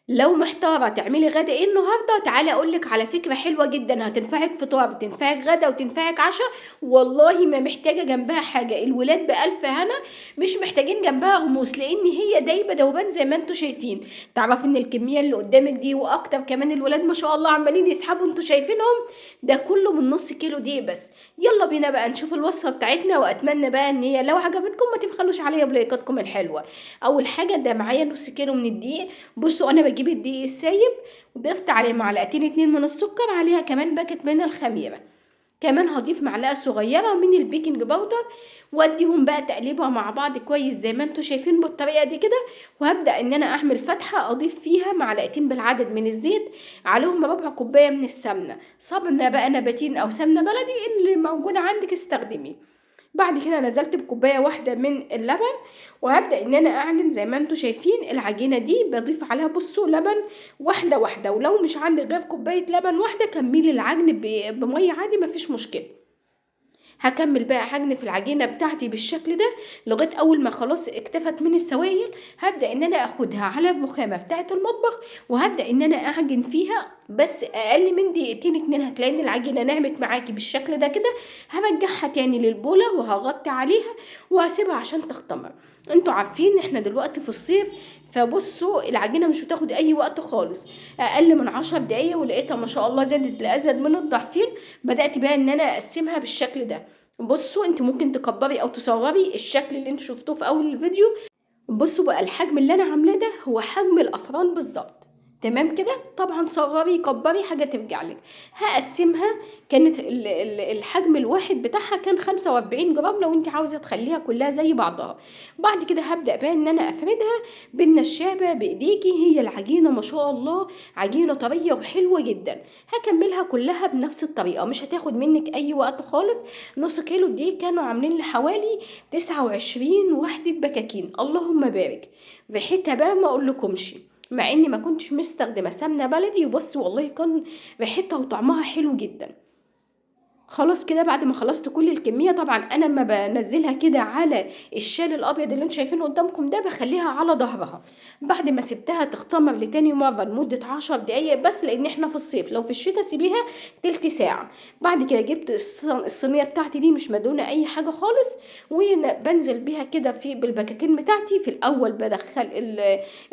لو محتارة تعملي غدا ايه النهارده، تعالي اقولك على فكرة حلوة جدا هتنفعك فطار وتنفعك غدا وتنفعك عشاء. والله ما محتاجة جنبها حاجة، الولاد بألف هنا مش محتاجين جنبها غموس، لان هي دايبة دوبان زي ما انتوا شايفين. تعرف ان الكمية اللي قدامك دي واكتر كمان، الولاد ما شاء الله عمالين يسحبوا انتوا شايفينهم، ده كله من نص كيلو دقيق بس. يلا بينا بقى نشوف الوصفة بتاعتنا، واتمنى بقى ان هي لو عجبتكم ما تبخلوش عليا بلايكاتكم الحلوة. اول حاجة ده معايا نص كيلو من الدقيق. بصوا انا بجيب الدقيق السايب وضفت عليه معلقتين اتنين من السكر، عليها كمان باكت من الخميره، كمان هضيف معلقه صغيره من البيكنج باودر، واديهم بقى تقليبها مع بعض كويس زي ما انتوا شايفين بالطريقه دي كده. وهبدا ان انا اعمل فتحه اضيف فيها معلقتين بالعدد من الزيت، عليهم ربع كوبايه من السمنه، سمنه بقى نباتين او سمنه بلدي اللي موجوده عندك استخدمي. بعد كده نزلت بكوبايه واحده من اللبن، وهبدا ان انا اعجن زي ما انتوا شايفين. العجينه دي بضيف عليها بصوا لبن واحده واحده، ولو مش عندك غير كوبايه لبن واحده كملي العجن بميه عادي مفيش مشكله. هكمل بقى عجن في العجينه بتاعتي بالشكل ده لغايه اول ما خلاص اكتفت من السوائل. هبدا ان انا اخدها على الرخامه بتاعه المطبخ، وهبدا ان انا اعجن فيها بس اقل من دقيقتين اتنين، هتلاقي ان العجينه نعمت معاكي بالشكل ده كده. هرجعها تاني للبوله وهغطي عليها وهسيبها عشان تختمر. انتوا عارفين احنا دلوقتي في الصيف، فبصوا العجينه مش بتاخد اي وقت خالص، اقل من 10 دقايق ولقيتها ما شاء الله زادت لازيد من الضعفين. بدات بقى ان انا اقسمها بالشكل ده. بصوا انت ممكن تكبري او تصغري الشكل اللي انتوا شفتوه في اول الفيديو. بصوا بقى الحجم اللي انا عاملاه ده هو حجم الافران بالظبط. تمام كده، طبعا صغري كبري حاجه ترجع لك. هقسمها. كانت الحجم الواحد بتاعها كان 45 جرام لو انت عاوزه تخليها كلها زي بعضها. بعد كده هبدا بقى ان انا افردها بالنشابه بايديكي. هي العجينه ما شاء الله عجينه طريه وحلوه جدا. هكملها كلها بنفس الطريقه، مش هتاخد منك اي وقت خالص. نص كيلو دي كانوا عاملين لي حوالي 29 وحده بكاكين، اللهم بارك. ريحتها بقى ما اقولكمش، مع اني ما كنتش مستخدمه سمنه بلدي، وبص والله كان ريحتها وطعمها حلو جدا. خلاص كده بعد ما خلصت كل الكميه، طبعا انا لما بنزلها كده على الشال الابيض اللي انتوا شايفينه قدامكم ده بخليها على ظهرها. بعد ما سبتها تختمر لتاني مره لمده 10 دقايق بس، لان احنا في الصيف، لو في الشتاء سيبيها تلت ساعه. بعد كده جبت الصينيه بتاعتي دي مش مدهونه اي حاجه خالص، وبنزل بيها كده في بالبكاكين بتاعتي. في الاول بدخل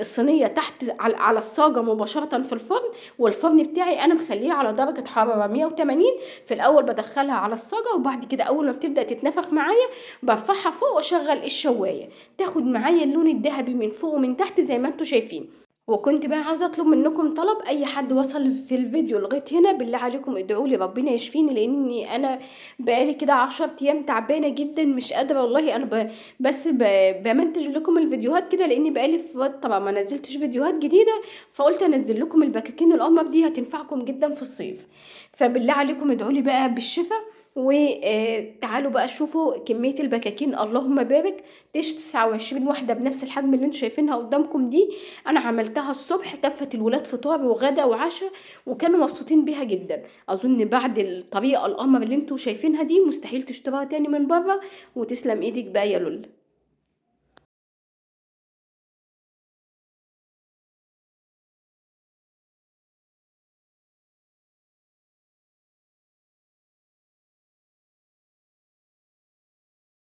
الصينيه تحت على الصاجه مباشره في الفرن، والفرن بتاعي انا مخليه على درجه حراره 180. في الاول بدخلها على الصاجه، وبعد كده اول ما بتبدا تتنفخ معايا برفعها فوق واشغل الشوايه، تاخد معايا اللون الذهبي من فوق ومن تحت زي ما انتوا شايفين. وكنت بقى عاوزه اطلب منكم طلب، اي حد وصل في الفيديو لغايه هنا بالله عليكم ادعوا لي ربنا يشفيني، لاني انا بقالي كده 10 ايام تعبانه جدا مش قادره والله. انا بس بمنتج لكم الفيديوهات كده لاني بقالي في فتره ما نزلتش فيديوهات جديده، فقلت انزل لكم البكاكين القمر دي هتنفعكم جدا في الصيف. فبالله عليكم ادعوا لي بقى بالشفاء. وتعالوا بقى شوفوا كمية البكاكين، اللهم بارك. 29 واحدة بنفس الحجم اللي انتوا شايفينها قدامكم دي. انا عملتها الصبح كفت الولاد فطار وغدا وعشاء، وكانوا مبسوطين بيها جدا. اظن بعد الطريقة القمر اللي انتوا شايفينها دي مستحيل تشتروها تاني من بره. وتسلم ايدك بقى يا لول.